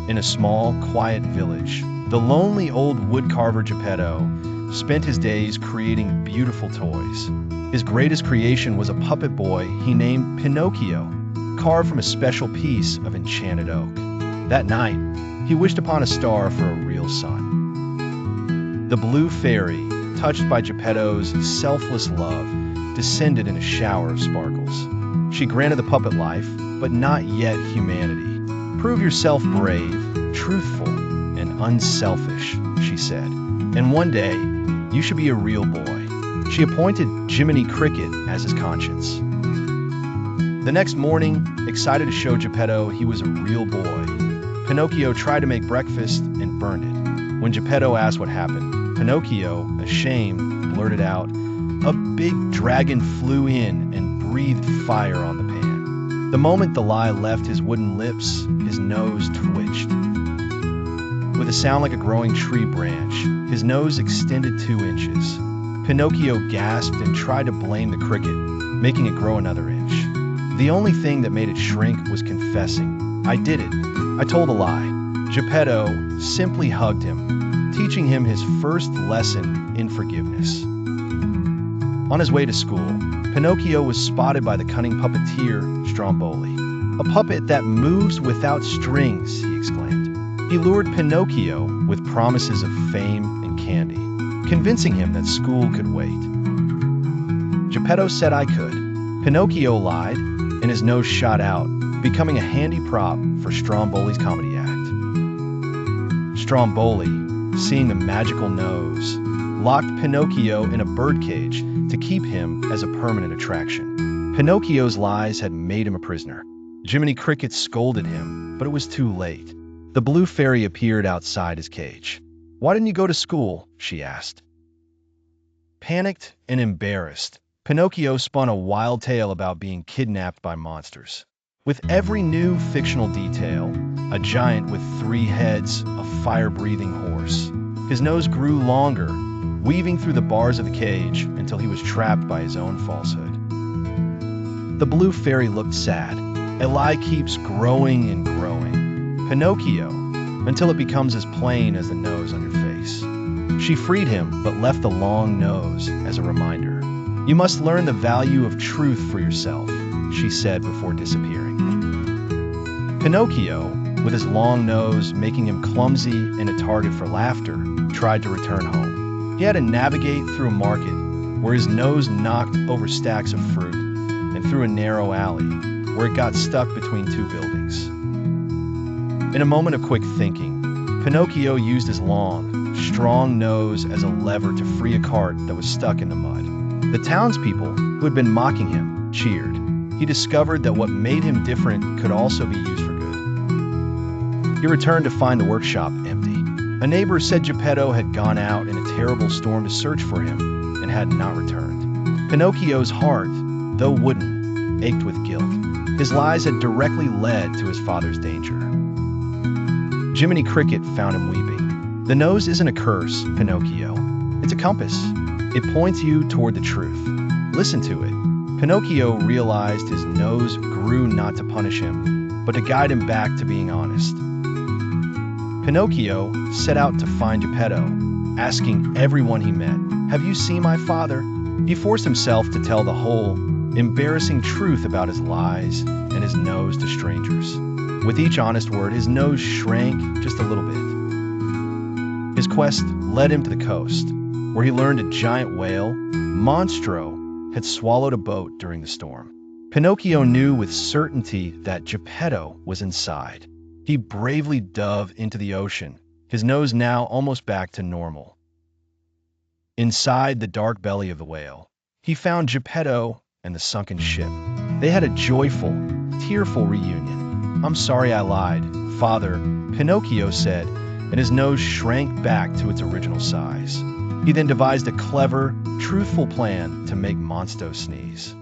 In a small, quiet village, the lonely old woodcarver Geppetto spent his days creating beautiful toys. His greatest creation was a puppet boy he named Pinocchio, carved from a special piece of enchanted oak. That night, he wished upon a star for a real sun. The blue fairy, touched by Geppetto's selfless love, descended in a shower of sparkles. She granted the puppet life, but not yet humanity. "Prove yourself brave, truthful, and unselfish," she said. "And one day, you should be a real boy." She appointed Jiminy Cricket as his conscience. The next morning, excited to show Geppetto he was a real boy, Pinocchio tried to make breakfast and burned it. When Geppetto asked what happened, Pinocchio, ashamed, blurted out, "A big dragon flew in and breathed fire on the pan." The moment the lie left his wooden lips, his nose twitched. With a sound like a growing tree branch, his nose extended 2 inches. Pinocchio gasped and tried to blame the cricket, making it grow another inch. The only thing that made it shrink was confessing. "I did it. I told a lie." Geppetto simply hugged him, teaching him his first lesson in forgiveness. On his way to school, Pinocchio was spotted by the cunning puppeteer, Stromboli. "A puppet that moves without strings," he exclaimed. He lured Pinocchio with promises of fame and candy, convincing him that school could wait. Geppetto said I could. Pinocchio lied, and his nose shot out, becoming a handy prop for Stromboli's comedy act. Stromboli, seeing the magical nose, locked Pinocchio in a birdcage to keep him as a permanent attraction. Pinocchio's lies had made him a prisoner. Jiminy Cricket scolded him, but it was too late. The blue fairy appeared outside his cage. "Why didn't you go to school?" she asked. Panicked and embarrassed, Pinocchio spun a wild tale about being kidnapped by monsters. With every new fictional detail, a giant with 3 heads, a fire-breathing horse. His nose grew longer, weaving through the bars of the cage until he was trapped by his own falsehood. The blue fairy looked sad. A lie keeps growing and growing. Pinocchio, until it becomes as plain as the nose on your face. She freed him, but left the long nose as a reminder. "You must learn the value of truth for yourself," she said before disappearing. Pinocchio, with his long nose making him clumsy and a target for laughter, tried to return home. He had to navigate through a market where his nose knocked over stacks of fruit and through a narrow alley where it got stuck between 2 buildings. In a moment of quick thinking, Pinocchio used his long, strong nose as a lever to free a cart that was stuck in the mud. The townspeople, who had been mocking him, cheered. He discovered that what made him different could also be used for good. He returned to find the workshop empty. A neighbor said Geppetto had gone out in a terrible storm to search for him and had not returned. Pinocchio's heart, though wooden, ached with guilt. His lies had directly led to his father's danger. Jiminy Cricket found him weeping. "The nose isn't a curse, Pinocchio. It's a compass. It points you toward the truth. Listen to it." Pinocchio realized his nose grew not to punish him, but to guide him back to being honest. Pinocchio set out to find Geppetto, asking everyone he met, "Have you seen my father?" He forced himself to tell the whole, embarrassing truth about his lies and his nose to strangers. With each honest word, his nose shrank just a little bit. His quest led him to the coast, where he learned a giant whale, Monstro, had swallowed a boat during the storm. Pinocchio knew with certainty that Geppetto was inside. He bravely dove into the ocean, his nose now almost back to normal. Inside the dark belly of the whale, he found Geppetto and the sunken ship. They had a joyful, tearful reunion. "I'm sorry I lied, Father," Pinocchio said, and his nose shrank back to its original size. He then devised a clever, truthful plan to make Monstro sneeze.